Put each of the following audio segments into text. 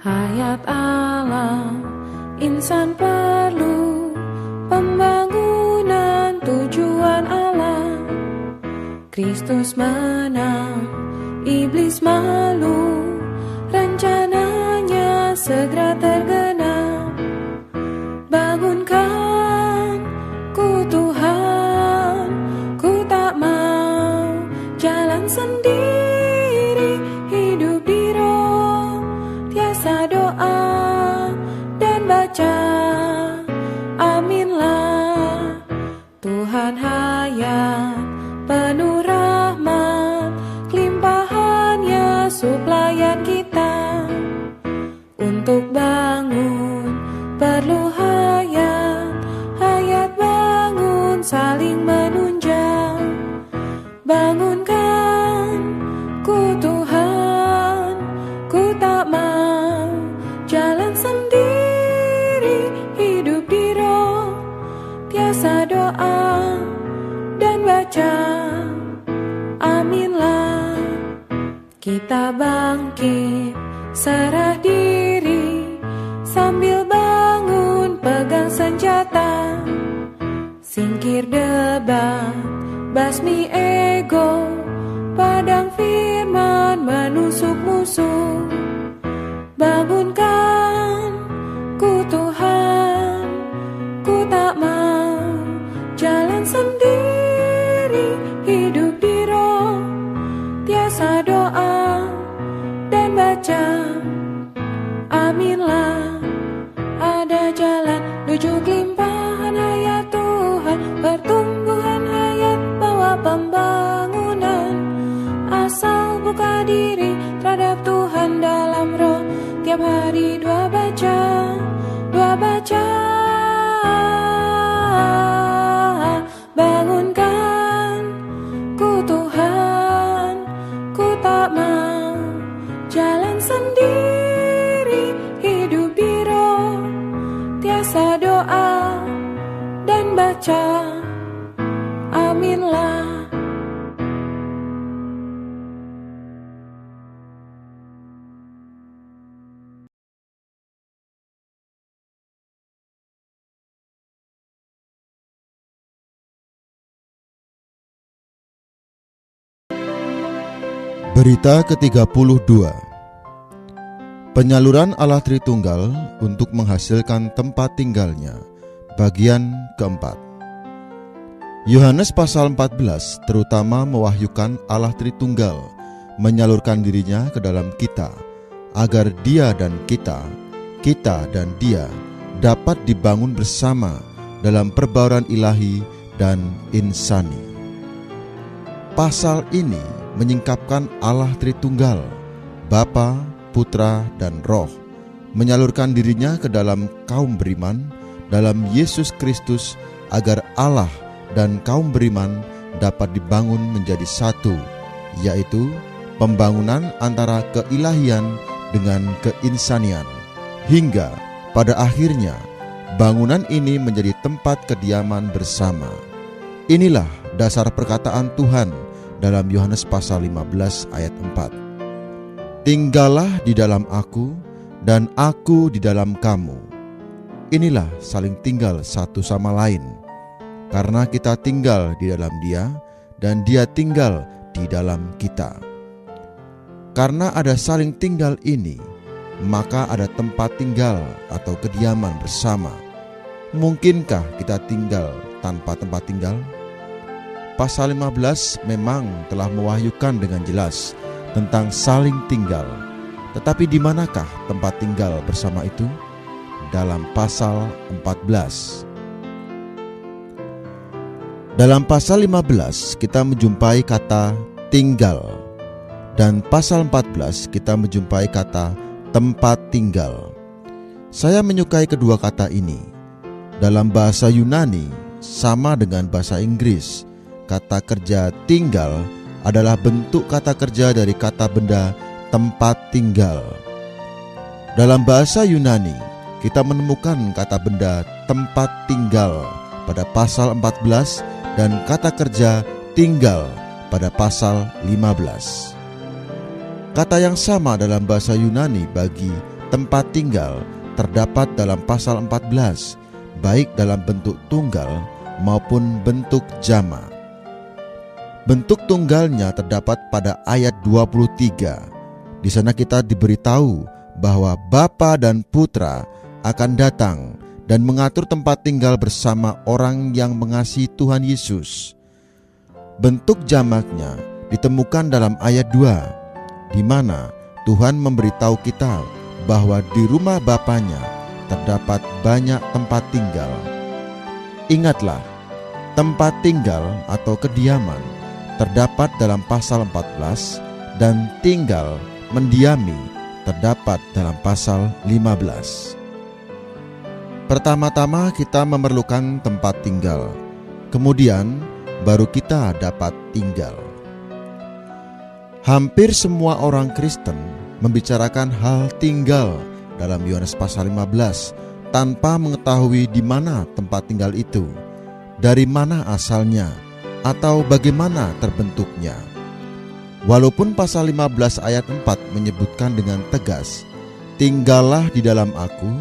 hayat Allah, insan perlu pembangunan tujuan Allah. Kristus menang, iblis malu, rencananya segera tergenap. Bangunkan ku Tuhan, ku tak mau jalan sendiri, hidup di roh, tiasa doa dan baca, aminlah. Tuhan hayat, penuh rahmat, kelimpahannya suplayan kita. Untuk bangun perlu hayat, hayat bangun saling menunjang. Bangunkan ku Tuhan, ku tak mau jalan sendiri, hidup di roh, tiasa doa dan baca, aminlah. Kita bangkit, serah diri, sambil bangun pegang senjata. Singkir debat, basmi ego, padang firman menusuk musuh. Bangunkan ku Tuhan, ku tak mau jalan sendiri, hidup di roh, tiasa doa dan baca, aminlah. Ada jalan menuju kelimpahan hayat Tuhan, pertumbuhan hayat bawa pembangunan. Asal buka diri terhadap Tuhan dalam roh, tiap hari dua baca, dua baca. Bangunkan ku Tuhan, ku tak mau jalan sendiri, hidup di roh, tiasa doa dan baca, aminlah. Berita ke-32. Penyaluran Allah Tritunggal untuk menghasilkan tempat tinggalnya. Bagian keempat. Yohanes pasal 14 terutama mewahyukan Allah Tritunggal menyalurkan dirinya ke dalam kita, agar dia dan kita dan dia dapat dibangun bersama dalam perbauran ilahi dan insani. Pasal ini menyingkapkan Allah Tritunggal, Bapa, Putra, dan Roh, menyalurkan dirinya ke dalam kaum beriman dalam Yesus Kristus, agar Allah dan kaum beriman dapat dibangun menjadi satu, yaitu pembangunan antara keilahian dengan keinsanian, hingga pada akhirnya bangunan ini menjadi tempat kediaman bersama. Inilah dasar perkataan Tuhan dalam Yohanes pasal 15 ayat 4. Tinggallah di dalam aku, dan aku di dalam kamu. Inilah saling tinggal satu sama lain, karena kita tinggal di dalam dia, dan dia tinggal di dalam kita. Karena ada saling tinggal ini, maka ada tempat tinggal atau kediaman bersama. Mungkinkah kita tinggal tanpa tempat tinggal? Pasal 15 memang telah mewahyukan dengan jelas tentang saling tinggal. Tetapi di manakah tempat tinggal bersama itu? Dalam pasal 14. Dalam pasal 15 kita menjumpai kata tinggal, dan pasal 14 kita menjumpai kata tempat tinggal. Saya menyukai kedua kata ini. Dalam bahasa Yunani sama dengan bahasa Inggris, kata kerja tinggal adalah bentuk kata kerja dari kata benda tempat tinggal. Dalam bahasa Yunani, kita menemukan kata benda tempat tinggal pada pasal 14 dan kata kerja tinggal pada pasal 15. Kata yang sama dalam bahasa Yunani bagi tempat tinggal terdapat dalam pasal 14, baik dalam bentuk tunggal maupun bentuk jamak. Bentuk tunggalnya terdapat pada ayat 23. Di sana kita diberitahu bahwa Bapa dan Putra akan datang dan mengatur tempat tinggal bersama orang yang mengasihi Tuhan Yesus. Bentuk jamaknya ditemukan dalam ayat 2, di mana Tuhan memberitahu kita bahwa di rumah Bapanya terdapat banyak tempat tinggal. Ingatlah, tempat tinggal atau kediaman terdapat dalam pasal 14 dan tinggal mendiami terdapat dalam pasal 15. Pertama-tama kita memerlukan tempat tinggal, kemudian baru kita dapat tinggal. Hampir semua orang Kristen membicarakan hal tinggal dalam Yohanes pasal 15 tanpa mengetahui di mana tempat tinggal itu, dari mana asalnya, atau bagaimana terbentuknya. Walaupun pasal 15 ayat 4 menyebutkan dengan tegas, "Tinggallah di dalam aku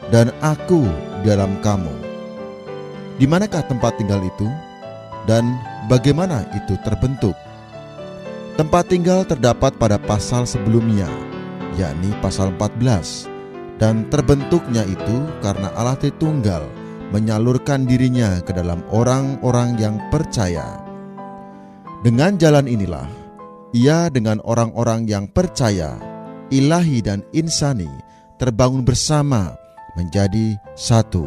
dan aku di dalam kamu." Di manakah tempat tinggal itu dan bagaimana itu terbentuk? Tempat tinggal terdapat pada pasal sebelumnya, yakni pasal 14, dan terbentuknya itu karena Allah Tritunggal menyalurkan dirinya ke dalam orang-orang yang percaya. Dengan jalan inilah, Ia dengan orang-orang yang percaya, ilahi dan insani, terbangun bersama menjadi satu.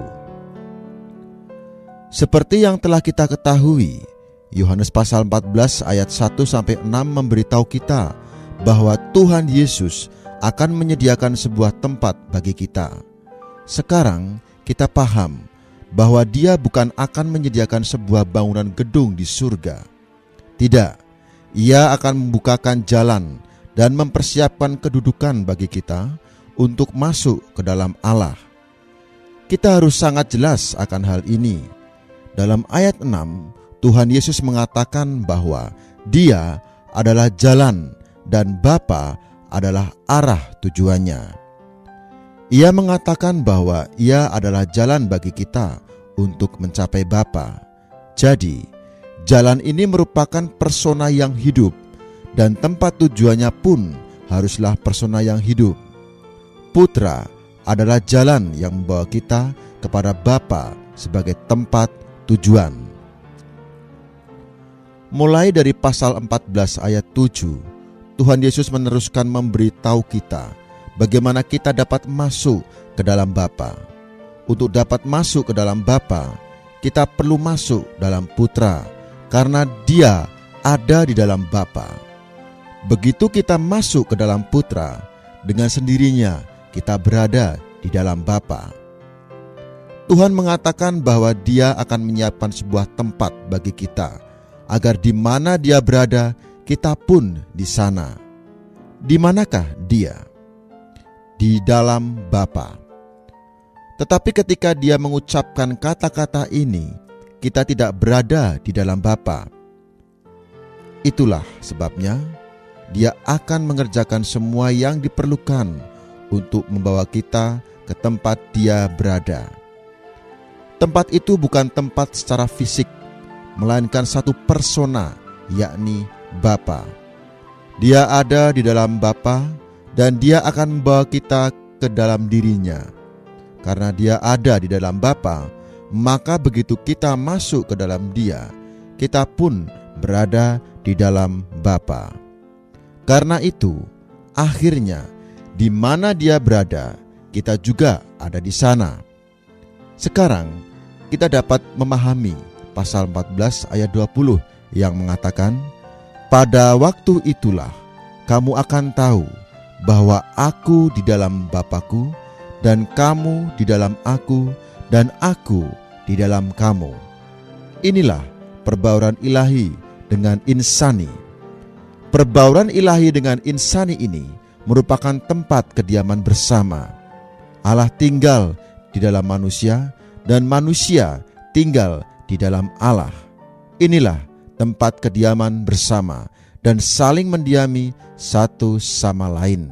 Seperti yang telah kita ketahui, Yohanes pasal 14 ayat 1-6 memberitahu kita bahwa Tuhan Yesus akan menyediakan sebuah tempat bagi kita. Sekarang kita paham bahwa Dia bukan akan menyediakan sebuah bangunan gedung di surga. Tidak, Ia akan membukakan jalan dan mempersiapkan kedudukan bagi kita untuk masuk ke dalam Allah. Kita harus sangat jelas akan hal ini. Dalam ayat 6, Tuhan Yesus mengatakan bahwa Dia adalah jalan dan Bapa adalah arah tujuannya. Ia mengatakan bahwa Ia adalah jalan bagi kita untuk mencapai Bapa. Jadi, jalan ini merupakan persona yang hidup dan tempat tujuannya pun haruslah persona yang hidup. Putra adalah jalan yang membawa kita kepada Bapa sebagai tempat tujuan. Mulai dari pasal 14 ayat 7, Tuhan Yesus meneruskan memberitahu kita bagaimana kita dapat masuk ke dalam Bapa. Untuk dapat masuk ke dalam Bapa, kita perlu masuk dalam Putra, karena Dia ada di dalam Bapa. Begitu kita masuk ke dalam Putra, dengan sendirinya kita berada di dalam Bapa. Tuhan mengatakan bahwa Dia akan menyiapkan sebuah tempat bagi kita, agar di mana Dia berada, kita pun di sana. Di manakah Dia? Di dalam Bapa. Tetapi ketika Dia mengucapkan kata-kata ini, kita tidak berada di dalam Bapa. Itulah sebabnya Dia akan mengerjakan semua yang diperlukan untuk membawa kita ke tempat Dia berada. Tempat itu bukan tempat secara fisik, melainkan satu persona, yakni Bapa. Dia ada di dalam Bapa dan Dia akan membawa kita ke dalam dirinya. Karena Dia ada di dalam Bapa, maka begitu kita masuk ke dalam Dia, kita pun berada di dalam Bapa. Karena itu, akhirnya di mana Dia berada, kita juga ada di sana. Sekarang kita dapat memahami pasal 14 ayat 20 yang mengatakan, "Pada waktu itulah kamu akan tahu bahwa aku di dalam Bapa-Ku dan kamu di dalam aku dan aku di dalam kamu." Inilah perbauran ilahi dengan insani. Perbauran ilahi dengan insani ini merupakan tempat kediaman bersama. Allah tinggal di dalam manusia dan manusia tinggal di dalam Allah. Inilah tempat kediaman bersama dan saling mendiami satu sama lain.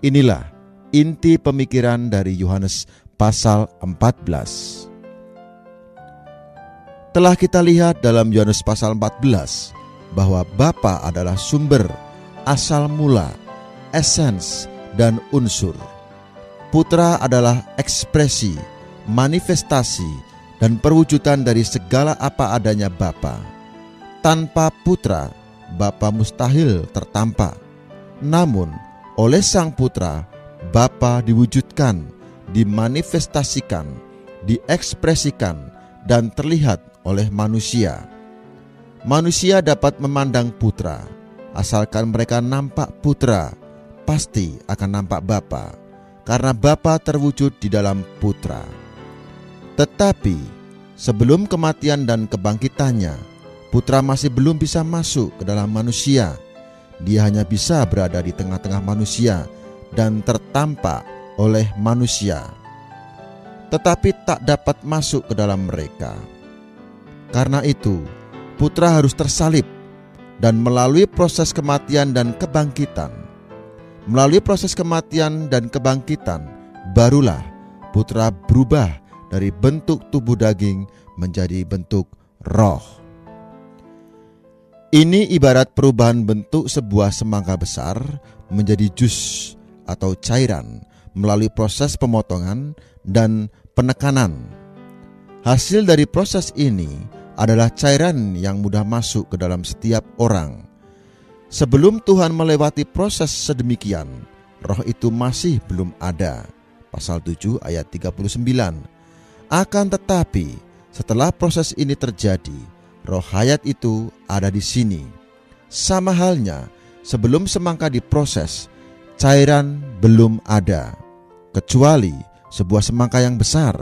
Inilah inti pemikiran dari Yohanes pasal 14. Telah kita lihat dalam Yohanes pasal 14 bahwa Bapa adalah sumber, asal mula, esens, dan unsur. Putra adalah ekspresi, manifestasi, dan perwujudan dari segala apa adanya Bapa. Tanpa Putra, Bapa mustahil tertampak. Namun, oleh Sang Putra, Bapa diwujudkan, dimanifestasikan, diekspresikan, dan terlihat oleh manusia. Manusia dapat memandang Putra, asalkan mereka nampak Putra, pasti akan nampak Bapa, karena Bapa terwujud di dalam Putra. Tetapi sebelum kematian dan kebangkitannya, Putra masih belum bisa masuk ke dalam manusia. Dia hanya bisa berada di tengah-tengah manusia dan tertampak oleh manusia, tetapi tak dapat masuk ke dalam mereka. Karena itu, Putra harus tersalib dan melalui proses kematian dan kebangkitan. Melalui proses kematian dan kebangkitan, barulah Putra berubah dari bentuk tubuh daging menjadi bentuk roh. Ini ibarat perubahan bentuk sebuah semangka besar menjadi jus atau cairan melalui proses pemotongan dan penekanan. Hasil dari proses ini adalah cairan yang mudah masuk ke dalam setiap orang. Sebelum Tuhan melewati proses sedemikian, roh itu masih belum ada. Pasal 7 ayat 39. Akan tetapi, setelah proses ini terjadi, roh hayat itu ada di sini. Sama halnya, sebelum semangka diproses, cairan belum ada, kecuali sebuah semangka yang besar.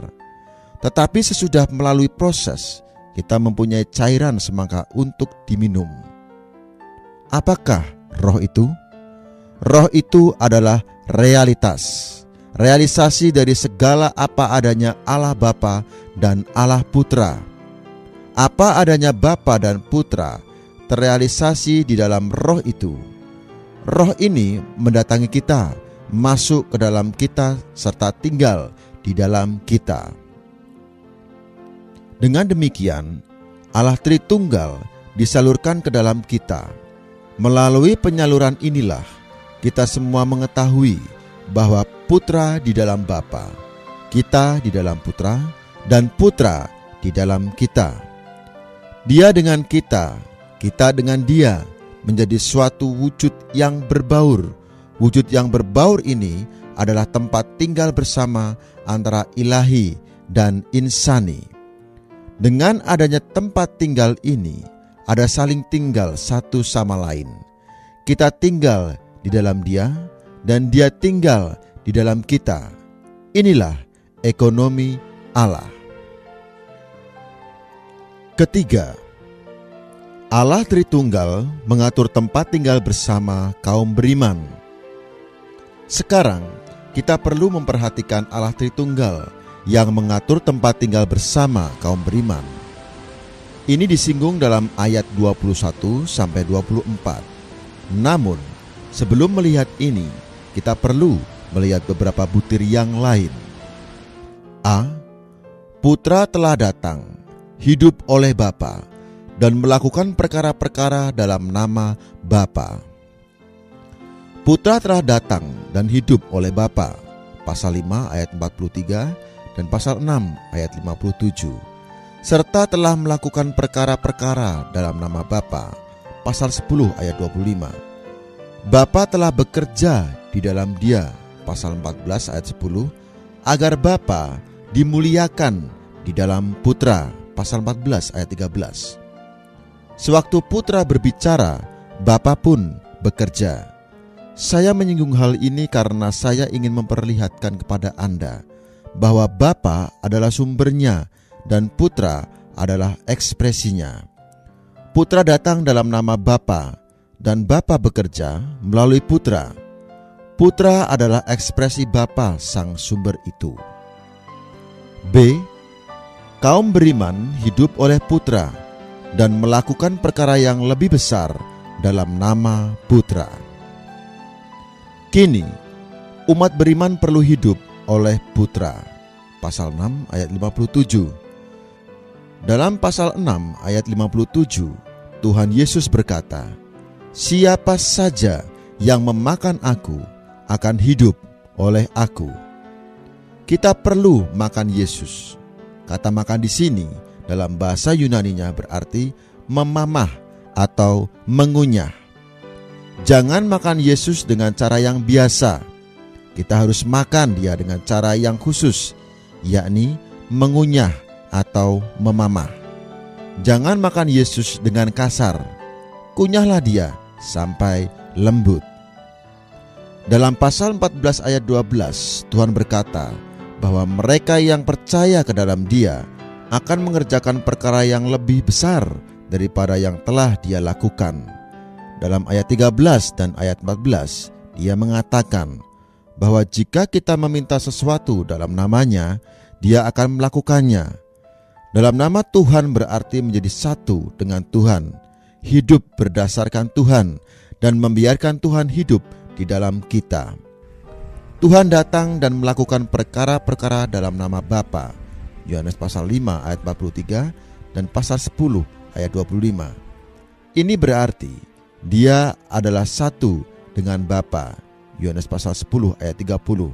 Tetapi sesudah melalui proses, kita mempunyai cairan semangka untuk diminum. Apakah roh itu? Roh itu adalah realitas, realisasi dari segala apa adanya Allah Bapa dan Allah Putra. Apa adanya Bapa dan Putra terrealisasi di dalam roh itu. Roh ini mendatangi kita, masuk ke dalam kita, serta tinggal di dalam kita. Dengan demikian, Allah Tritunggal disalurkan ke dalam kita. Melalui penyaluran inilah, kita semua mengetahui bahwa Putra di dalam Bapa, kita di dalam Putra, dan Putra di dalam kita. Dia dengan kita dengan Dia, menjadi suatu wujud yang berbaur. Wujud yang berbaur ini adalah tempat tinggal bersama antara ilahi dan insani. Dengan adanya tempat tinggal ini, ada saling tinggal satu sama lain. Kita tinggal di dalam Dia, dan Dia tinggal di dalam kita. Inilah ekonomi Allah. Ketiga, Allah Tritunggal mengatur tempat tinggal bersama kaum beriman. Sekarang, kita perlu memperhatikan Allah Tritunggal yang mengatur tempat tinggal bersama kaum beriman. Ini disinggung dalam ayat 21-24. Namun, sebelum melihat ini, kita perlu melihat beberapa butir yang lain. A. Putra telah datang, hidup oleh Bapa, dan melakukan perkara-perkara dalam nama Bapa. Putra telah datang dan hidup oleh Bapa. Pasal 5 ayat 43 dan pasal 6 ayat 57. Serta telah melakukan perkara-perkara dalam nama Bapa. Pasal 10 ayat 25. Bapa telah bekerja di dalam Dia. Pasal 14 ayat 10. Agar Bapa dimuliakan di dalam Putra. Pasal 14 ayat 13. Sewaktu Putra berbicara, Bapa pun bekerja. Saya menyinggung hal ini karena saya ingin memperlihatkan kepada Anda bahwa Bapa adalah sumbernya dan Putra adalah ekspresinya. Putra datang dalam nama Bapa dan Bapa bekerja melalui Putra. Putra adalah ekspresi Bapa sang sumber itu. B. Kaum beriman hidup oleh Putra dan melakukan perkara yang lebih besar dalam nama Putra. Kini, Umat beriman perlu hidup oleh Putra. Pasal 6 ayat 57. Dalam pasal 6 ayat 57, Tuhan Yesus berkata, "Siapa saja yang memakan aku akan hidup oleh aku." Kita perlu makan Yesus. Kata makan di sini dalam bahasa Yunaninya berarti memamah atau mengunyah. Jangan makan Yesus dengan cara yang biasa. Kita harus makan Dia dengan cara yang khusus, yakni mengunyah atau memamah. Jangan makan Yesus dengan kasar. Kunyahlah Dia sampai lembut. Dalam pasal 14 ayat 12, Tuhan berkata bahwa mereka yang percaya ke dalam Dia akan mengerjakan perkara yang lebih besar daripada yang telah Dia lakukan. Dalam ayat 13 dan ayat 14, Dia mengatakan bahwa jika kita meminta sesuatu dalam nama-Nya, Dia akan melakukannya. Dalam nama Tuhan berarti menjadi satu dengan Tuhan, hidup berdasarkan Tuhan, dan membiarkan Tuhan hidup di dalam kita. Tuhan datang dan melakukan perkara-perkara dalam nama Bapa. Yohanes pasal 5 ayat 43 dan pasal 10 ayat 25. Ini berarti Dia adalah satu dengan Bapa. Yohanes pasal 10 ayat 30.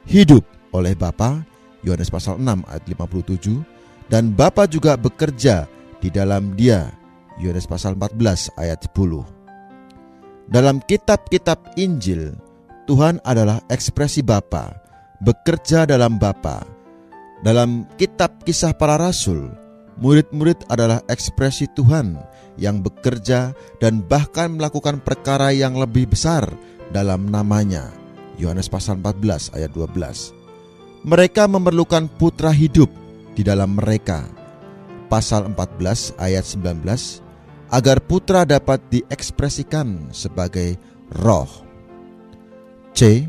Hidup oleh Bapa. Yohanes pasal 6 ayat 57. Dan Bapa juga bekerja di dalam Dia. Yohanes pasal 14 ayat 10. Dalam kitab-kitab Injil, Tuhan adalah ekspresi Bapa, bekerja dalam Bapa. Dalam kitab Kisah Para Rasul, murid-murid adalah ekspresi Tuhan yang bekerja dan bahkan melakukan perkara yang lebih besar dalam nama-Nya. Yohanes pasal 14 ayat 12. Mereka memerlukan putra hidup di dalam mereka. Pasal 14 ayat 19, agar putra dapat diekspresikan sebagai roh. C.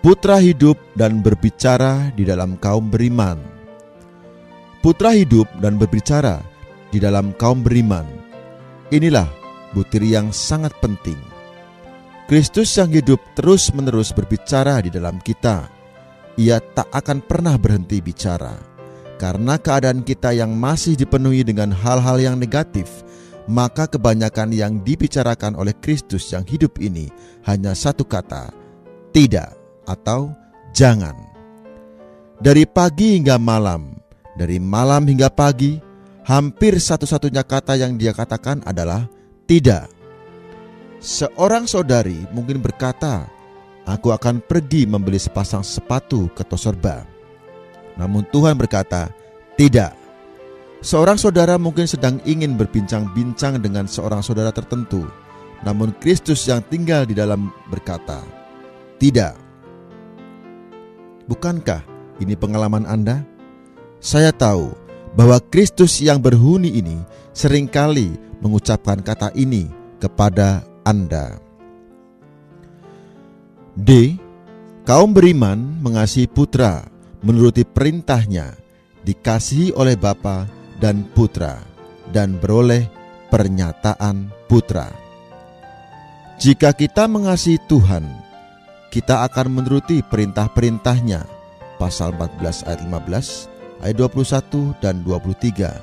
Putra hidup dan berbicara di dalam kaum beriman. Putra hidup dan berbicara di dalam kaum beriman. Inilah butir yang sangat penting. Kristus yang hidup terus-menerus berbicara di dalam kita. Ia tak akan pernah berhenti bicara. Karena keadaan kita yang masih dipenuhi dengan hal-hal yang negatif, maka kebanyakan yang dibicarakan oleh Kristus yang hidup ini hanya satu kata, tidak atau jangan. Dari pagi hingga malam, dari malam hingga pagi, hampir satu-satunya kata yang Dia katakan adalah tidak. Seorang saudari mungkin berkata, "Aku akan pergi membeli sepasang sepatu ke Toserba." Namun Tuhan berkata, tidak. Seorang saudara mungkin sedang ingin berbincang-bincang dengan seorang saudara tertentu, namun Kristus yang tinggal di dalam berkata, tidak. Bukankah ini pengalaman Anda? Saya tahu bahwa Kristus yang berhuni ini seringkali mengucapkan kata ini kepada Anda. D. Kaum beriman mengasihi putra, menuruti perintahnya, dikasihi oleh Bapa dan Putra, dan beroleh pernyataan Putra. Jika kita mengasihi Tuhan, kita akan menuruti perintah-perintahnya. Pasal 14 ayat 15, ayat 21 dan 23.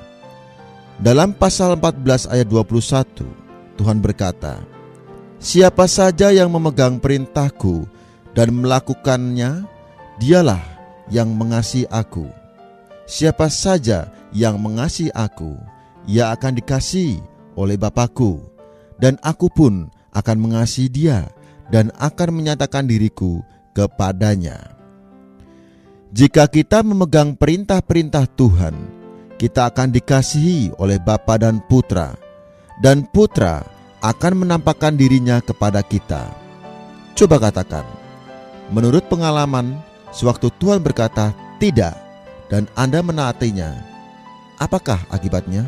Dalam pasal 14 ayat 21, Tuhan berkata, "Siapa saja yang memegang perintahku dan melakukannya, dialah yang mengasihi aku. Siapa saja yang mengasihi aku, ia akan dikasihi oleh Bapa-Ku, dan aku pun akan mengasihi dia dan akan menyatakan diriku kepadanya." Jika kita memegang perintah-perintah Tuhan, kita akan dikasihi oleh Bapa dan Putra, dan Putra akan menampakkan dirinya kepada kita. Coba katakan, menurut pengalaman, sewaktu Tuhan berkata tidak dan Anda menaatinya, apakah akibatnya?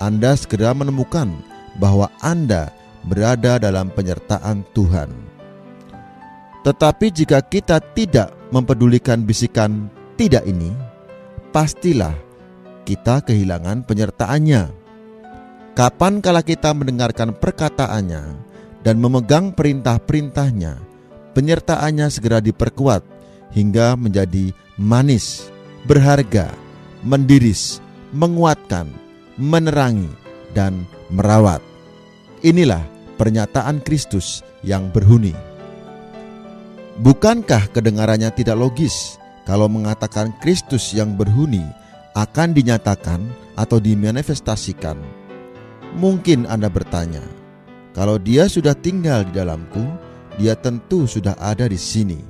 Anda segera menemukan bahwa Anda berada dalam penyertaan Tuhan. Tetapi jika kita tidak mempedulikan bisikan tidak ini, pastilah kita kehilangan penyertaannya. Kapan kala kita mendengarkan perkataannya dan memegang perintah-perintahnya, penyertaannya segera diperkuat hingga menjadi manis, berharga, mendiris, menguatkan, menerangi, dan merawat. Inilah pernyataan Kristus yang berhuni. Bukankah kedengarannya tidak logis kalau mengatakan Kristus yang berhuni akan dinyatakan atau dimanifestasikan? Mungkin Anda bertanya, kalau dia sudah tinggal di dalamku, dia tentu sudah ada di sini.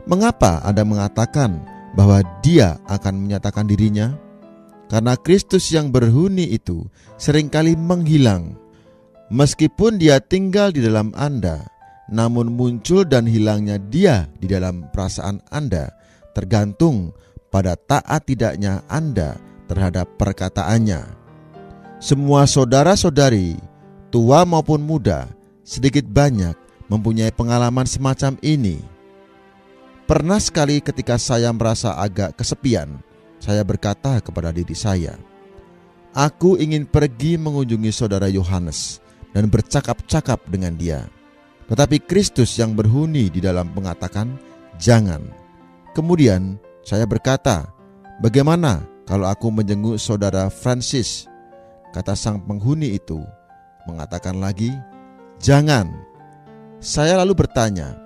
Mengapa Anda mengatakan bahwa dia akan menyatakan dirinya? Karena Kristus yang berhuni itu seringkali menghilang. Meskipun dia tinggal di dalam Anda, namun muncul dan hilangnya dia di dalam perasaan Anda tergantung pada taat tidaknya Anda terhadap perkataannya. Semua saudara-saudari, tua maupun muda, sedikit banyak mempunyai pengalaman semacam ini. Pernah sekali ketika saya merasa agak kesepian, saya berkata kepada diri saya, aku ingin pergi mengunjungi saudara Yohanes dan bercakap-cakap dengan dia. Tetapi Kristus yang berhuni di dalam mengatakan, jangan. Kemudian saya berkata, bagaimana kalau aku menjenguk saudara Francis? Kata sang penghuni itu, mengatakan lagi, jangan. Saya lalu bertanya,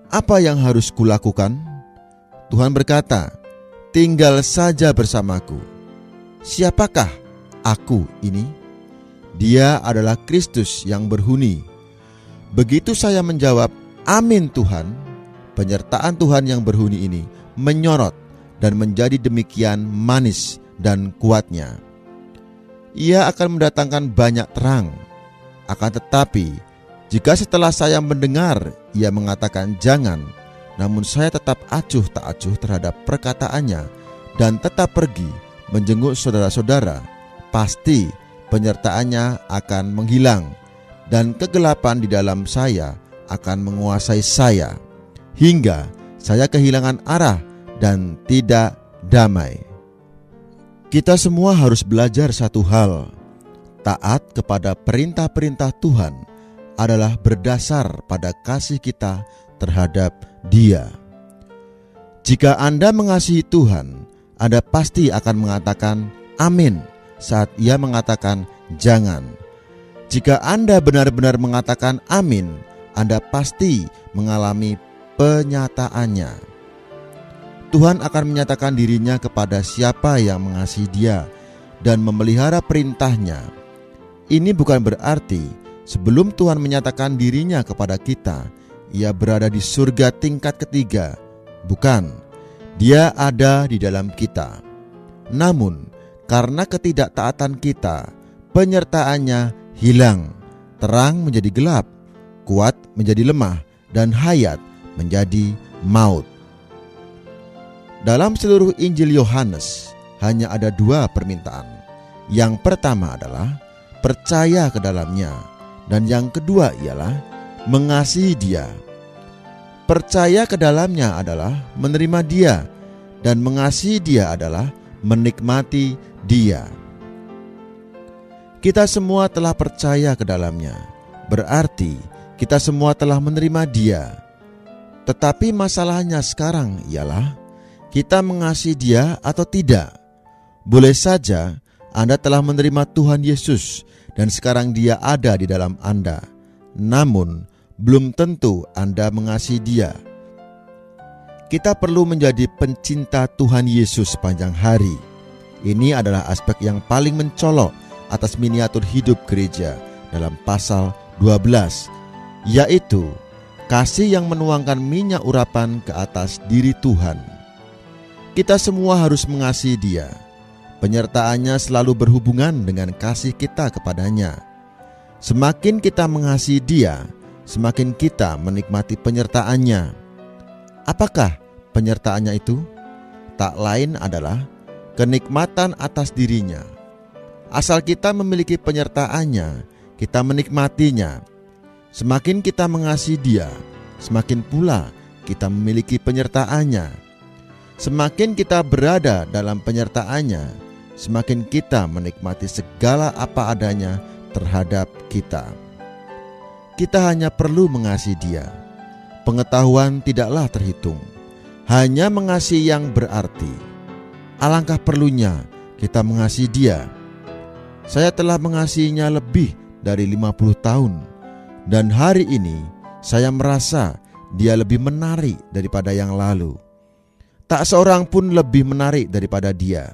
apa yang harus kulakukan? Tuhan berkata, tinggal saja bersamaku. Siapakah aku ini? Dia adalah Kristus yang berhuni. Begitu saya menjawab, amin Tuhan, penyertaan Tuhan yang berhuni ini menyorot dan menjadi demikian manis dan kuatnya. Ia akan mendatangkan banyak terang. Akan tetapi, jika setelah saya mendengar ia mengatakan jangan, namun saya tetap acuh tak acuh terhadap perkataannya dan tetap pergi menjenguk saudara-saudara, pasti penyertaannya akan menghilang dan kegelapan di dalam saya akan menguasai saya hingga saya kehilangan arah dan tidak damai. Kita semua harus belajar satu hal. Taat kepada perintah-perintah Tuhan adalah berdasar pada kasih kita terhadap Dia. Jika Anda mengasihi Tuhan, Anda pasti akan mengatakan amin saat Ia mengatakan jangan. Jika Anda benar-benar mengatakan amin, Anda pasti mengalami penyataannya. Tuhan akan menyatakan dirinya kepada siapa yang mengasihi Dia dan memelihara perintahnya. Ini bukan berarti sebelum Tuhan menyatakan dirinya kepada kita, Ia berada di surga tingkat ketiga. Bukan, Dia ada di dalam kita. Namun, karena ketidaktaatan kita, penyertaannya hilang. Terang menjadi gelap, kuat menjadi lemah, dan hayat menjadi maut. Dalam seluruh Injil Yohanes, hanya ada 2 permintaan. Yang pertama adalah percaya ke dalamnya, dan yang kedua ialah mengasihi Dia. Percaya ke dalamnya adalah menerima Dia, dan mengasihi Dia adalah menikmati Dia. Kita semua telah percaya ke dalamnya, berarti kita semua telah menerima Dia. Tetapi masalahnya sekarang ialah kita mengasihi Dia atau tidak. Boleh saja Anda telah menerima Tuhan Yesus dan sekarang Dia ada di dalam Anda. Namun, belum tentu Anda mengasihi Dia. Kita perlu menjadi pencinta Tuhan Yesus sepanjang hari. Ini adalah aspek yang paling mencolok atas miniatur hidup gereja dalam pasal 12, yaitu kasih yang menuangkan minyak urapan ke atas diri Tuhan. Kita semua harus mengasihi Dia. Penyertaannya selalu berhubungan dengan kasih kita kepadanya. Semakin kita mengasihi Dia, semakin kita menikmati penyertaannya. Apakah penyertaannya itu? Tak lain adalah kenikmatan atas dirinya. Asal kita memiliki penyertaannya, kita menikmatinya. Semakin kita mengasihi Dia, semakin pula kita memiliki penyertaannya. Semakin kita berada dalam penyertaannya, semakin kita menikmati segala apa adanya terhadap kita. Kita hanya perlu mengasihi Dia. pengetahuan tidaklah terhitung. Hanya mengasihi yang berarti. Alangkah perlunya kita mengasihi Dia. Saya telah mengasihinya lebih dari 50 tahun, dan hari ini saya merasa Dia lebih menarik daripada yang lalu. Tak seorang pun lebih menarik daripada Dia.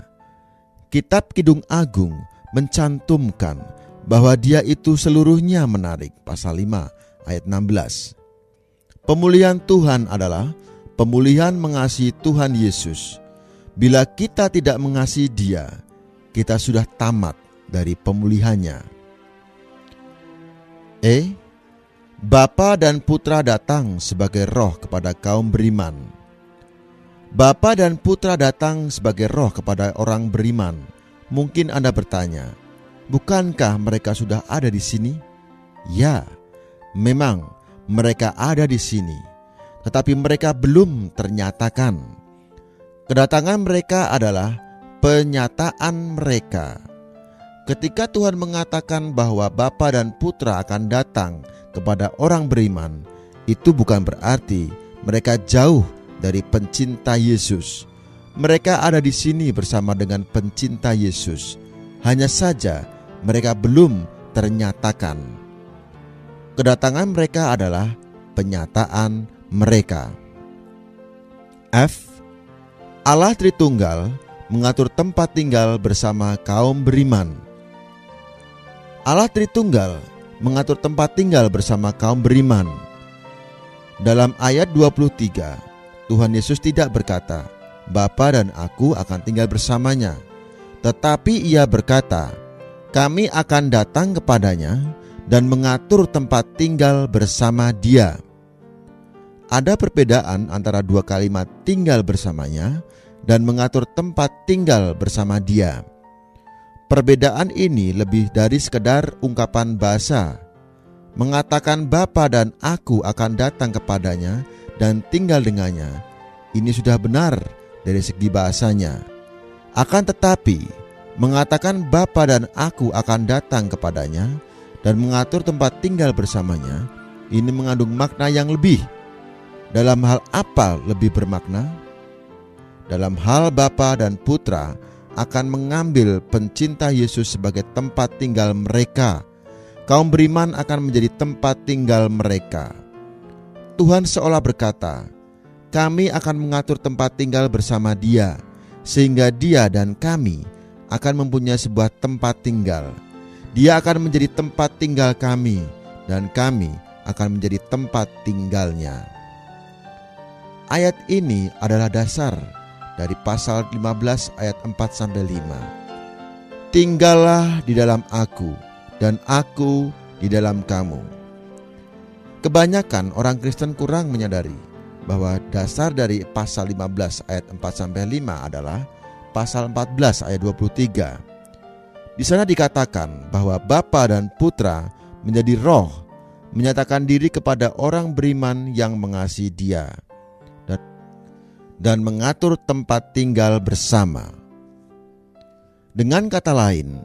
Kitab Kidung Agung mencantumkan bahwa Dia itu seluruhnya menarik, pasal 5 ayat 16. Pemulihan Tuhan adalah pemulihan mengasihi Tuhan Yesus. Bila kita tidak mengasihi Dia, kita sudah tamat dari pemulihannya. Bapa dan Putra datang sebagai roh kepada kaum beriman. Bapa dan Putra datang sebagai roh kepada orang beriman. Mungkin Anda bertanya, bukankah mereka sudah ada di sini? Ya, memang mereka ada di sini, tetapi mereka belum ternyatakan. Kedatangan mereka adalah penyataan mereka. Ketika Tuhan mengatakan bahwa Bapa dan Putra akan datang kepada orang beriman, itu bukan berarti mereka jauh dari pencinta Yesus. Mereka ada di sini bersama dengan pencinta Yesus. Hanya saja mereka belum ternyatakan. Kedatangan mereka adalah penyataan mereka. Allah Tritunggal mengatur tempat tinggal bersama kaum beriman. Allah Tritunggal mengatur tempat tinggal bersama kaum beriman. Dalam ayat 23, Tuhan Yesus tidak berkata, Bapa dan aku akan tinggal bersamanya. Tetapi Ia berkata, kami akan datang kepadanya dan mengatur tempat tinggal bersama Dia. Ada perbedaan antara dua kalimat tinggal bersamanya dan mengatur tempat tinggal bersama Dia. Perbedaan ini lebih dari sekedar ungkapan bahasa. Mengatakan Bapa dan aku akan datang kepadanya dan tinggal dengannya, ini sudah benar dari segi bahasanya. Akan tetapi, mengatakan Bapa dan aku akan datang kepadanya dan mengatur tempat tinggal bersamanya, ini mengandung makna yang lebih. Dalam hal apa lebih bermakna? Dalam hal Bapa dan Putra akan mengambil pencinta Yesus sebagai tempat tinggal mereka. Kaum beriman akan menjadi tempat tinggal mereka. Tuhan seolah berkata, kami akan mengatur tempat tinggal bersama Dia, sehingga Dia dan kami akan mempunyai sebuah tempat tinggal. Dia akan menjadi tempat tinggal kami, dan kami akan menjadi tempat tinggalnya. Ayat ini adalah dasar dari pasal 15 ayat 4-5. Tinggallah di dalam aku, dan aku di dalam kamu. Kebanyakan orang Kristen kurang menyadari bahwa dasar dari pasal 15 ayat 4-5 adalah pasal 14 ayat 23. Di sana dikatakan bahwa Bapa dan Putra menjadi roh, menyatakan diri kepada orang beriman yang mengasihi Dia, dan mengatur tempat tinggal bersama. Dengan kata lain,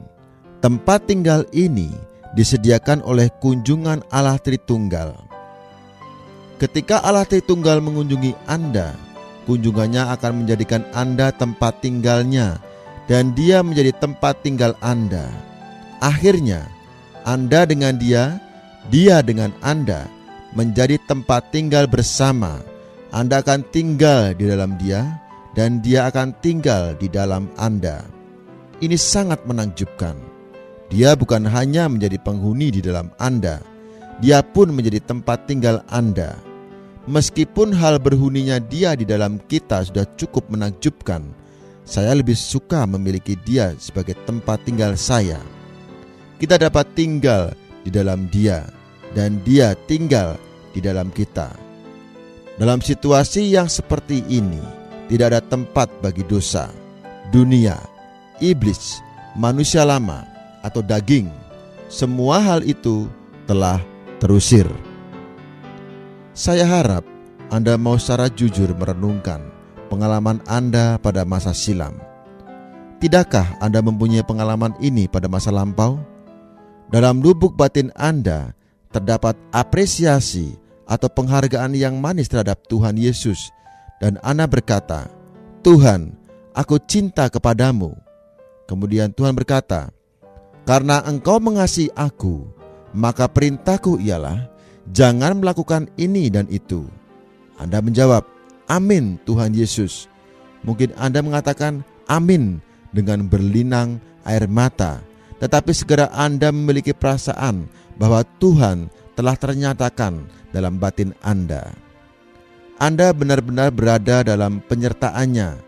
tempat tinggal ini disediakan oleh kunjungan Allah Tritunggal. Ketika Allah Tritunggal mengunjungi Anda, kunjungannya akan menjadikan Anda tempat tinggalnya, dan Dia menjadi tempat tinggal Anda. Akhirnya, Anda dengan Dia, Dia dengan Anda, menjadi tempat tinggal bersama. Anda akan tinggal di dalam Dia, dan Dia akan tinggal di dalam Anda. Ini sangat menakjubkan. Dia bukan hanya menjadi penghuni di dalam Anda, Dia pun menjadi tempat tinggal Anda. Meskipun hal berhuninya Dia di dalam kita sudah cukup menakjubkan, saya lebih suka memiliki Dia sebagai tempat tinggal saya. Kita dapat tinggal di dalam Dia, dan Dia tinggal di dalam kita. Dalam situasi yang seperti ini, tidak ada tempat bagi dosa, dunia, iblis, manusia lama, atau daging. Semua hal itu telah terusir. Saya harap Anda mau secara jujur merenungkan pengalaman Anda pada masa silam. Tidakkah Anda mempunyai pengalaman ini pada masa lampau? Dalam lubuk batin Anda terdapat apresiasi atau penghargaan yang manis terhadap Tuhan Yesus. Dan Ana berkata, "Tuhan, aku cinta kepadamu." Kemudian Tuhan berkata, "Karena engkau mengasihi aku, maka perintahku ialah, jangan melakukan ini dan itu." Anda menjawab, "Amin Tuhan Yesus." Mungkin Anda mengatakan amin dengan berlinang air mata, tetapi segera Anda memiliki perasaan bahwa Tuhan telah ternyatakan dalam batin Anda. Anda benar-benar berada dalam penyertaannya.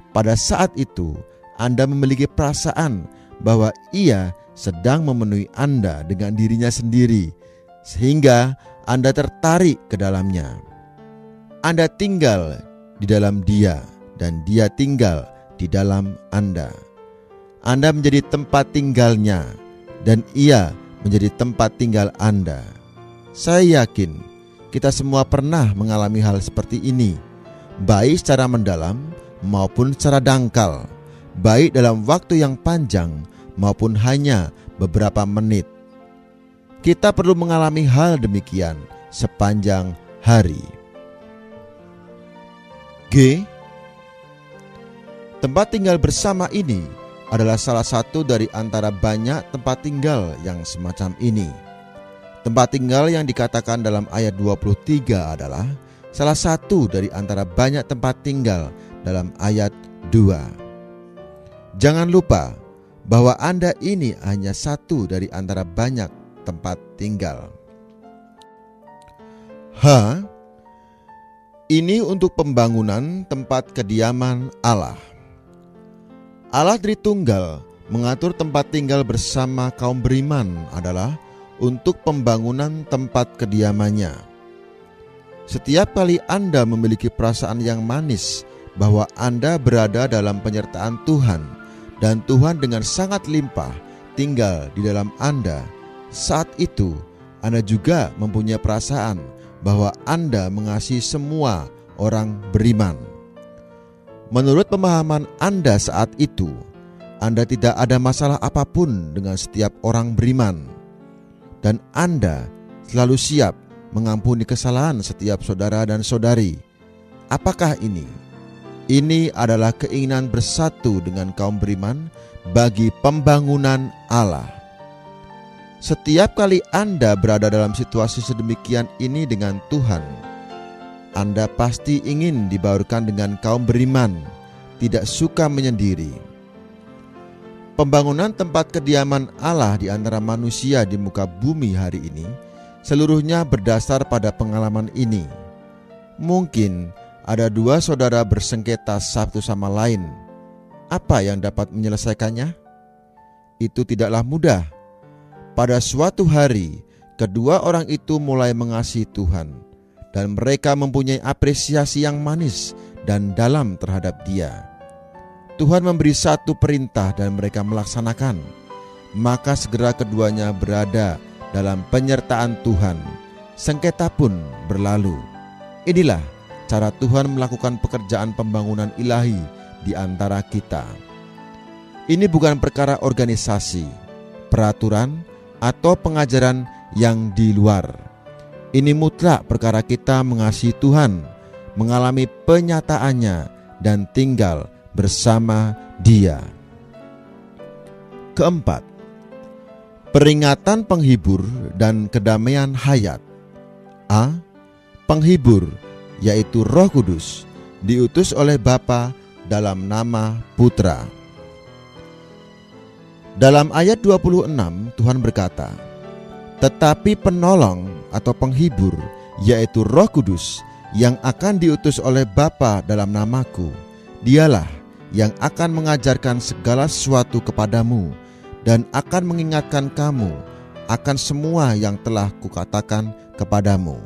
Pada saat itu, Anda memiliki perasaan bahwa Ia sedang memenuhi Anda dengan dirinya sendiri, sehingga Anda tertarik ke dalamnya. Anda tinggal di dalam Dia, dan Dia tinggal di dalam Anda. Anda menjadi tempat tinggalnya, dan Ia menjadi tempat tinggal Anda. Saya yakin kita semua pernah mengalami hal seperti ini, baik secara mendalam maupun secara dangkal, baik dalam waktu yang panjang maupun hanya beberapa menit. Kita perlu mengalami hal demikian sepanjang hari. G. Tempat tinggal bersama ini adalah salah satu dari antara banyak tempat tinggal yang semacam ini. Tempat tinggal yang dikatakan dalam ayat 23 adalah salah satu dari antara banyak tempat tinggal dalam ayat 2. Jangan lupa bahwa Anda ini hanya satu dari antara banyak tempat tinggal. H. Ini untuk pembangunan tempat kediaman Allah. Allah Tritunggal mengatur tempat tinggal bersama kaum beriman adalah untuk pembangunan tempat kediamannya. Setiap kali Anda memiliki perasaan yang manis bahwa Anda berada dalam penyertaan Tuhan, dan Tuhan dengan sangat limpah tinggal di dalam Anda, saat itu Anda juga mempunyai perasaan bahwa Anda mengasihi semua orang beriman. Menurut pemahaman Anda saat itu, Anda tidak ada masalah apapun dengan setiap orang beriman, dan Anda selalu siap mengampuni kesalahan setiap saudara dan saudari. Apakah ini? Ini adalah keinginan bersatu dengan kaum beriman bagi pembangunan Allah. Setiap kali Anda berada dalam situasi sedemikian ini dengan Tuhan, Anda pasti ingin dibaurkan dengan kaum beriman, tidak suka menyendiri. Pembangunan tempat kediaman Allah di antara manusia di muka bumi hari ini seluruhnya berdasar pada pengalaman ini. Mungkin ada dua saudara bersengketa satu sama lain. Apa yang dapat menyelesaikannya? Itu tidaklah mudah. Pada suatu hari, kedua orang itu mulai mengasihi Tuhan, dan mereka mempunyai apresiasi yang manis dan dalam terhadap Dia. Tuhan memberi satu perintah dan mereka melaksanakan. Maka segera keduanya berada dalam penyertaan Tuhan. Sengketa pun berlalu. Inilah cara Tuhan melakukan pekerjaan pembangunan ilahi di antara kita. Ini bukan perkara organisasi, peraturan, atau pengajaran yang di luar. Ini mutlak perkara kita mengasihi Tuhan, mengalami penyataannya, dan tinggal bersama Dia. Keempat, peringatan penghibur dan kedamaian hayat. A. Penghibur, yaitu Roh Kudus, diutus oleh Bapa dalam nama Putra. Dalam ayat 26 Tuhan berkata, "Tetapi penolong atau penghibur, yaitu Roh Kudus, yang akan diutus oleh Bapa dalam namaku, Dialah yang akan mengajarkan segala sesuatu kepadamu dan akan mengingatkan kamu akan semua yang telah kukatakan kepadamu."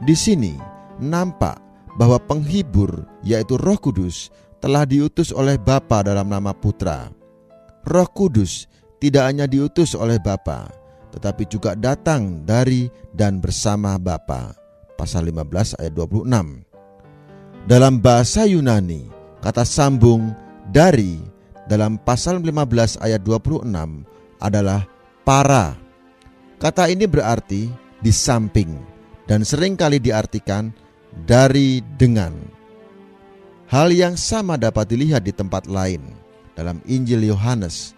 Di sini nampak bahwa penghibur, yaitu Roh Kudus, telah diutus oleh Bapa dalam nama Putra. Roh Kudus tidak hanya diutus oleh Bapa, tetapi juga datang dari dan bersama Bapa. Pasal 15 ayat 26. Dalam bahasa Yunani, kata sambung dari dalam pasal 15 ayat 26 adalah para. Kata ini berarti di samping, dan seringkali diartikan dari dengan. Hal yang sama dapat dilihat di tempat lain dalam Injil Yohanes.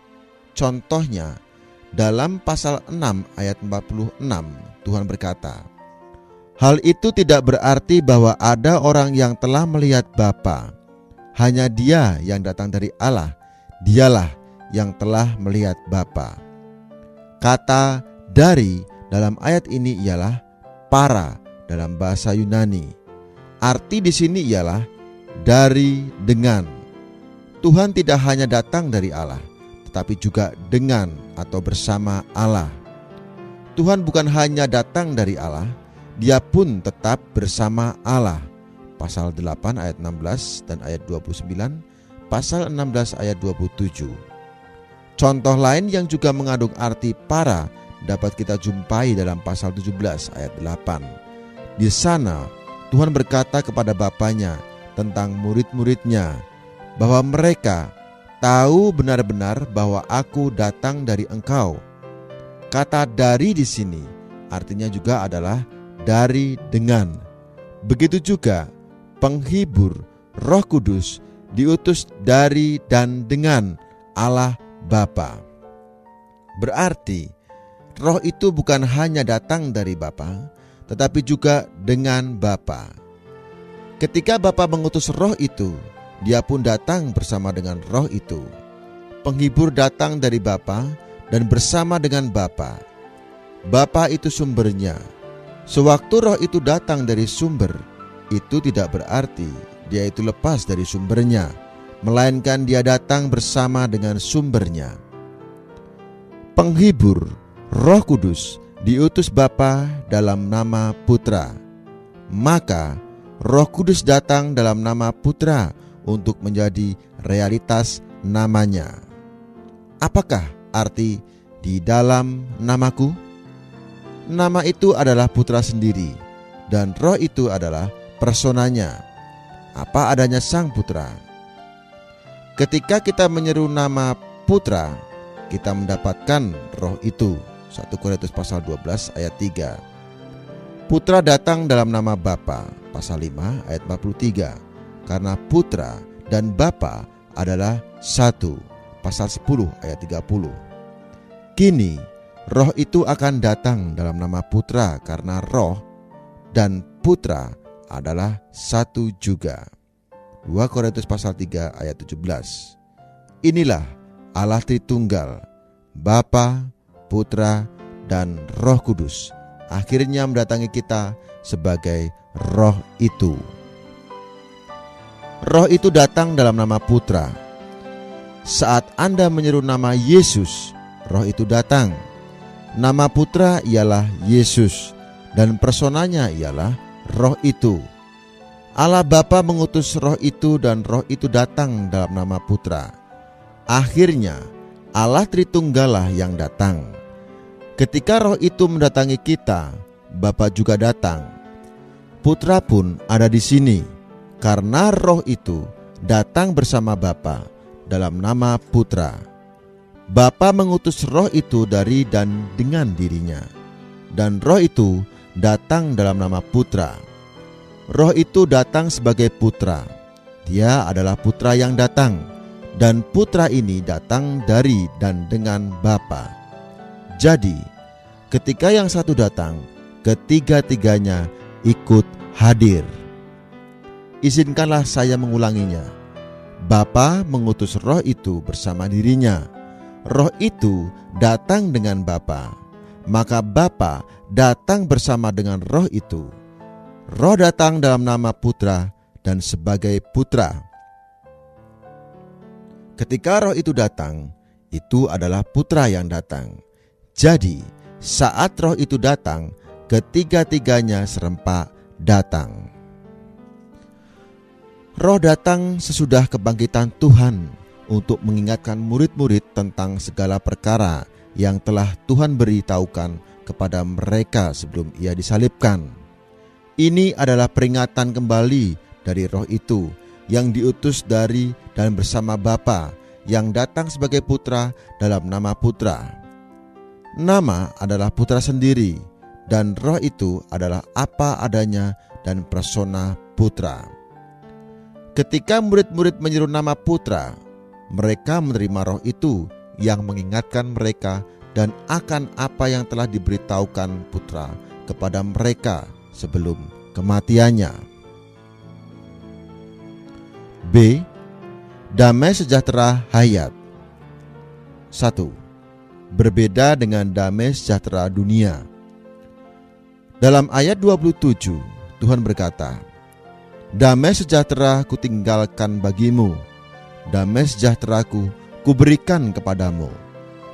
Contohnya, dalam pasal 6 ayat 46, Tuhan berkata, "Hal itu tidak berarti bahwa ada orang yang telah melihat Bapa. Hanya Dia yang datang dari Allah, Dialah yang telah melihat Bapa." Kata "dari" dalam ayat ini ialah para dalam bahasa Yunani. Arti di sini ialah dari dengan. Tuhan tidak hanya datang dari Allah, tetapi juga dengan atau bersama Allah. Tuhan bukan hanya datang dari Allah, Dia pun tetap bersama Allah. Pasal 8 ayat 16 dan ayat 29, pasal 16 ayat 27. Contoh lain yang juga mengandung arti para dapat kita jumpai dalam pasal 17 ayat 8. Di sana Tuhan berkata kepada Bapanya tentang murid-muridnya bahwa mereka tahu benar-benar bahwa aku datang dari Engkau. Kata "dari" di sini artinya juga adalah dari dengan. Begitu juga penghibur Roh Kudus diutus dari dan dengan Allah Bapa. Berarti Roh itu bukan hanya datang dari Bapa, tetapi juga dengan Bapa. Ketika Bapa mengutus Roh itu, Dia pun datang bersama dengan Roh itu. Penghibur datang dari Bapa dan bersama dengan Bapa. Bapa itu sumbernya. Sewaktu Roh itu datang dari sumber, itu tidak berarti Dia itu lepas dari sumbernya, melainkan Dia datang bersama dengan sumbernya. Penghibur, Roh Kudus, diutus Bapa dalam nama Putra. Maka Roh Kudus datang dalam nama Putra untuk menjadi realitas namanya. Apakah arti di dalam namaku? Nama itu adalah Putra sendiri, dan Roh itu adalah personanya. Apa adanya Sang Putra. Ketika kita menyeru nama Putra, kita mendapatkan Roh itu. 1 Korintus pasal 12 ayat 3. Putra datang dalam nama Bapa, pasal 5 ayat 43. Karena Putra dan Bapa adalah satu, pasal 10 ayat 30. Kini Roh itu akan datang dalam nama Putra karena Roh dan Putra adalah satu juga. 2 Korintus pasal 3 ayat 17. Inilah Allah Tritunggal, Bapa, Putra, dan Roh Kudus akhirnya mendatangi kita sebagai Roh itu. Roh itu datang dalam nama Putra. Saat Anda menyeru nama Yesus, Roh itu datang. Nama Putra ialah Yesus, dan personanya ialah Roh itu. Allah Bapa mengutus Roh itu, dan Roh itu datang dalam nama Putra. Akhirnya Allah Tritunggal yang datang. Ketika Roh itu mendatangi kita, Bapa juga datang. Putra pun ada di sini, karena Roh itu datang bersama Bapa dalam nama Putra. Bapa mengutus Roh itu dari dan dengan dirinya, dan Roh itu datang dalam nama Putra. Roh itu datang sebagai Putra. Dia adalah Putra yang datang, dan Putra ini datang dari dan dengan Bapa. Jadi, ketika yang satu datang, ketiga-tiganya ikut hadir. Izinkanlah saya mengulanginya. Bapa mengutus Roh itu bersama dirinya. Roh itu datang dengan Bapa. Maka Bapa datang bersama dengan Roh itu. Roh datang dalam nama Putra dan sebagai Putra. Ketika Roh itu datang, itu adalah Putra yang datang. Jadi, saat Roh itu datang, ketiga-tiganya serempak datang. Roh datang sesudah kebangkitan Tuhan untuk mengingatkan murid-murid tentang segala perkara yang telah Tuhan beritahukan kepada mereka sebelum Ia disalibkan. Ini adalah peringatan kembali dari Roh itu yang diutus dari dan bersama Bapa, yang datang sebagai Putra dalam nama Putra. Nama adalah Putra sendiri, dan Roh itu adalah apa adanya dan persona Putra. Ketika murid-murid menyeru nama Putra, mereka menerima Roh itu yang mengingatkan mereka dan akan apa yang telah diberitahukan Putra kepada mereka sebelum kematiannya. B. Damai sejahtera hayat. 1. Berbeda dengan damai sejahtera dunia. Dalam ayat 27, Tuhan berkata, "Damai sejahtera kutinggalkan bagimu, damai sejahteraku kuberikan kepadamu,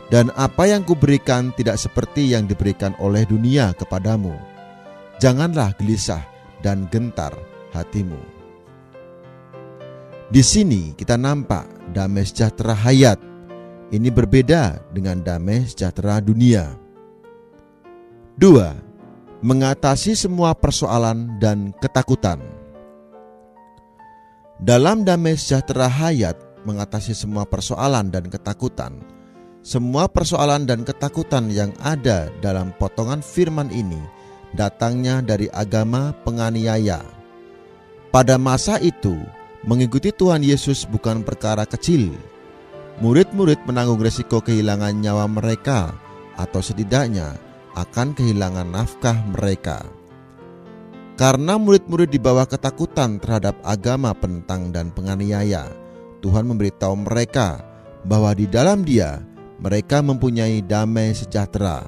dan apa yang kuberikan tidak seperti yang diberikan oleh dunia kepadamu. Janganlah gelisah dan gentar hatimu." Di sini kita nampak damai sejahtera hayat. Ini berbeda dengan damai sejahtera dunia. 2. Mengatasi semua persoalan dan ketakutan. Dalam damai sejahtera hayat, mengatasi semua persoalan dan ketakutan. Semua persoalan dan ketakutan yang ada dalam potongan firman ini datangnya dari agama penganiaya. Pada masa itu, mengikuti Tuhan Yesus bukan perkara kecil. Murid-murid menanggung resiko kehilangan nyawa mereka, atau setidaknya akan kehilangan nafkah mereka. Karena murid-murid di bawah ketakutan terhadap agama penentang dan penganiaya, Tuhan memberitahu mereka bahwa di dalam Dia mereka mempunyai damai sejahtera.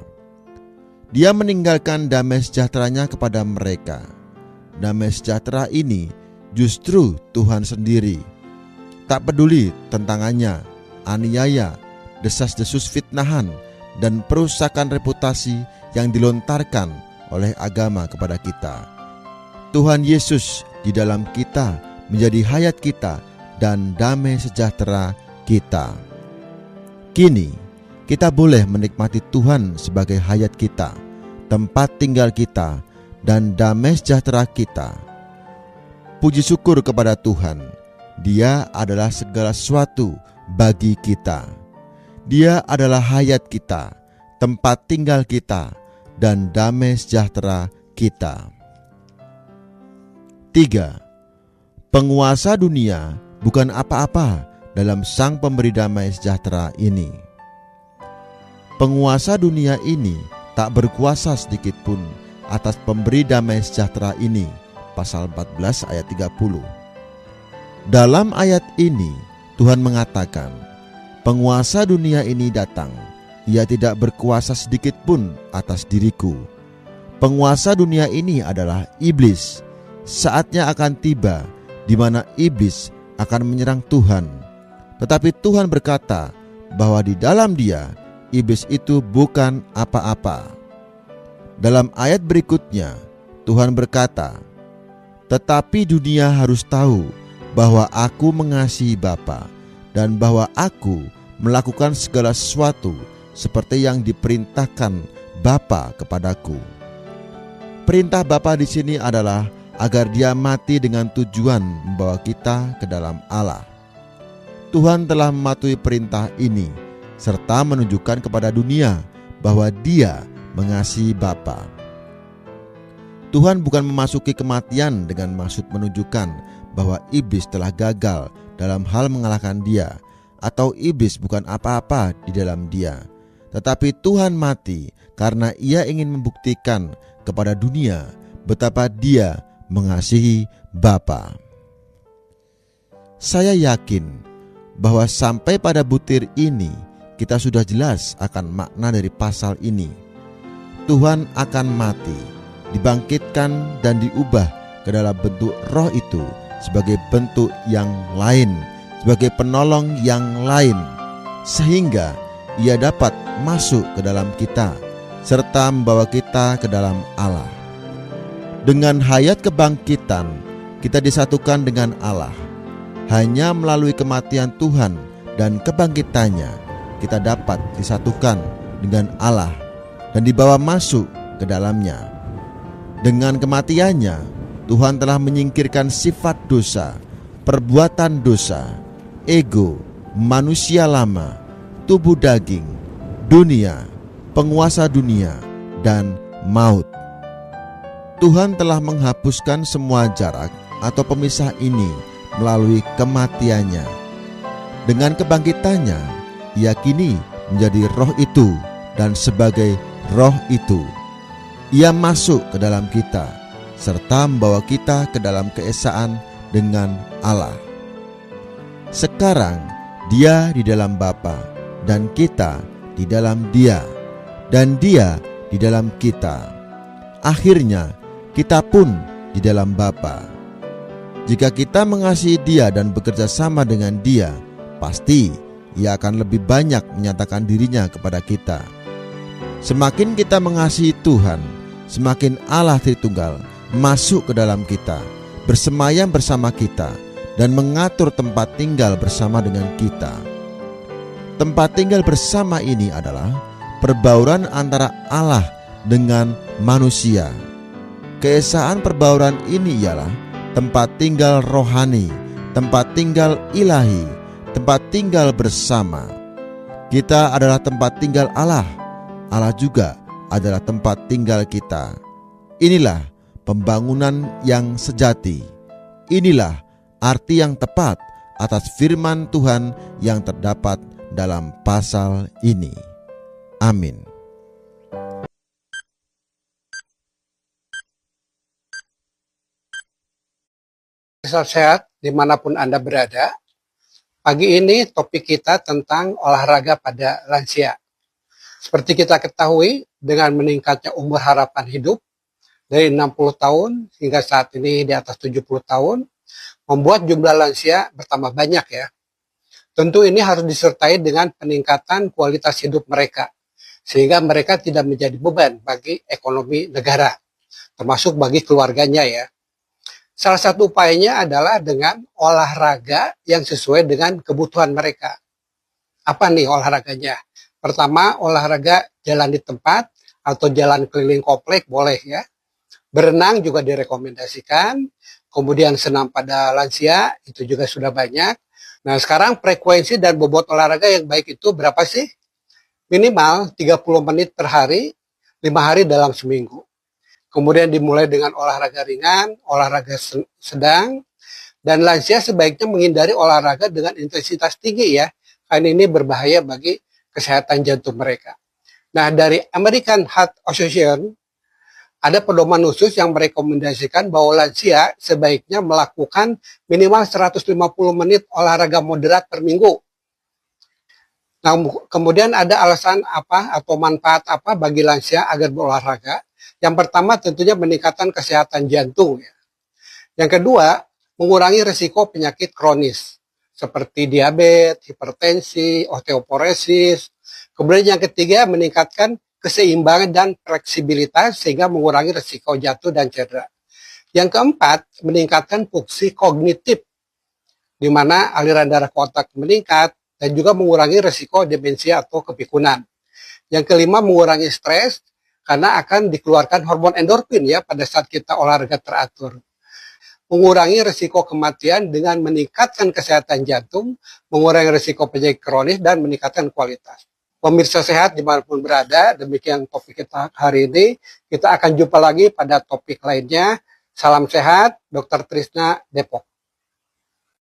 Dia meninggalkan damai sejahteranya kepada mereka. Damai sejahtera ini justru Tuhan sendiri. Tak peduli tentangannya, aniaya, desas-desus fitnahan, dan perusakan reputasi yang dilontarkan oleh agama kepada kita. Tuhan Yesus di dalam kita menjadi hayat kita dan damai sejahtera kita. Kini kita boleh menikmati Tuhan sebagai hayat kita, tempat tinggal kita, dan damai sejahtera kita. Puji syukur kepada Tuhan, Dia adalah segala sesuatu bagi kita. Dia adalah hayat kita, tempat tinggal kita, dan damai sejahtera kita. 3. Penguasa dunia bukan apa-apa dalam Sang Pemberi damai sejahtera ini. Penguasa dunia ini tak berkuasa sedikit pun atas pemberi damai sejahtera ini. Pasal 14 ayat 30. Dalam ayat ini Tuhan mengatakan, penguasa dunia ini datang, ia tidak berkuasa sedikit pun atas diriku. Penguasa dunia ini adalah iblis. Saatnya akan tiba di mana iblis akan menyerang Tuhan. Tetapi Tuhan berkata bahwa di dalam Dia, iblis itu bukan apa-apa. Dalam ayat berikutnya, Tuhan berkata, "Tetapi dunia harus tahu bahwa aku mengasihi Bapa, dan bahwa aku melakukan segala sesuatu seperti yang diperintahkan Bapa kepadaku." Perintah Bapa di sini adalah agar Dia mati dengan tujuan membawa kita ke dalam Allah. Tuhan telah mematuhi perintah ini serta menunjukkan kepada dunia bahwa Dia mengasihi Bapa. Tuhan bukan memasuki kematian dengan maksud menunjukkan bahwa iblis telah gagal dalam hal mengalahkan Dia, atau iblis bukan apa-apa di dalam Dia. Tetapi Tuhan mati karena Ia ingin membuktikan kepada dunia betapa Dia mengasihi Bapa. Saya yakin bahwa sampai pada butir ini kita sudah jelas akan makna dari pasal ini. Tuhan akan mati, dibangkitkan dan diubah ke dalam bentuk Roh itu sebagai bentuk yang lain, sebagai penolong yang lain, sehingga Ia dapat masuk ke dalam kita serta membawa kita ke dalam Allah. Dengan hayat kebangkitan, kita disatukan dengan Allah. Hanya melalui kematian Tuhan dan kebangkitannya, kita dapat disatukan dengan Allah dan dibawa masuk ke dalamnya. Dengan kematiannya, Tuhan telah menyingkirkan sifat dosa, perbuatan dosa, ego, manusia lama, tubuh daging, dunia, penguasa dunia, dan maut. Tuhan telah menghapuskan semua jarak atau pemisah ini melalui kematiannya. Dengan kebangkitannya, Ia kini menjadi roh itu, dan sebagai roh itu, Ia masuk ke dalam kita, serta membawa kita ke dalam keesaan dengan Allah. Sekarang Dia di dalam Bapa, dan kita di dalam Dia, dan Dia di dalam kita. Akhirnya kita pun di dalam Bapa. Jika kita mengasihi Dia dan bekerja sama dengan Dia, pasti Ia akan lebih banyak menyatakan dirinya kepada kita. Semakin kita mengasihi Tuhan, semakin Allah Tritunggal masuk ke dalam kita, bersemayam bersama kita, dan mengatur tempat tinggal bersama dengan kita. Tempat tinggal bersama ini adalah perbauran antara Allah dengan manusia. Keesaan perbauran ini ialah tempat tinggal rohani, tempat tinggal ilahi, tempat tinggal bersama. Kita adalah tempat tinggal Allah. Allah juga adalah tempat tinggal kita. Inilah pembangunan yang sejati. Inilah arti yang tepat atas firman Tuhan yang terdapat dalam pasal ini. Amin. Sehat dimanapun Anda berada. Pagi ini topik kita tentang olahraga pada lansia. Seperti kita ketahui, dengan meningkatnya umur harapan hidup dari 60 tahun hingga saat ini di atas 70 tahun, membuat jumlah lansia bertambah banyak ya. Tentu ini harus disertai dengan peningkatan kualitas hidup mereka, sehingga mereka tidak menjadi beban bagi ekonomi negara, termasuk bagi keluarganya ya. Salah satu upayanya adalah dengan olahraga yang sesuai dengan kebutuhan mereka. Apa nih olahraganya? Pertama, olahraga jalan di tempat atau jalan keliling komplek boleh ya. Berenang juga direkomendasikan. Kemudian senam pada lansia itu juga sudah banyak. Nah, sekarang frekuensi dan bobot olahraga yang baik itu berapa sih? Minimal 30 menit per hari, 5 hari dalam seminggu. Kemudian dimulai dengan olahraga ringan, olahraga sedang, dan lansia sebaiknya menghindari olahraga dengan intensitas tinggi ya, karena ini berbahaya bagi kesehatan jantung mereka. Nah, dari American Heart Association, ada pedoman khusus yang merekomendasikan bahwa lansia sebaiknya melakukan minimal 150 menit olahraga moderat per minggu. Nah, kemudian ada alasan apa atau manfaat apa bagi lansia agar berolahraga? Yang pertama tentunya meningkatkan kesehatan jantung ya. Yang kedua, mengurangi risiko penyakit kronis seperti diabetes, hipertensi, osteoporosis. Kemudian yang ketiga, meningkatkan keseimbangan dan fleksibilitas sehingga mengurangi risiko jatuh dan cedera. Yang keempat, meningkatkan fungsi kognitif di mana aliran darah ke otak meningkat dan juga mengurangi risiko demensia atau kepikunan. Yang kelima, mengurangi stres karena akan dikeluarkan hormon endorfin ya pada saat kita olahraga teratur. Mengurangi risiko kematian dengan meningkatkan kesehatan jantung, mengurangi risiko penyakit kronis, dan meningkatkan kualitas. Pemirsa sehat dimanapun berada, demikian topik kita hari ini. Kita akan jumpa lagi pada topik lainnya. Salam sehat, Dr. Trisna, Depok.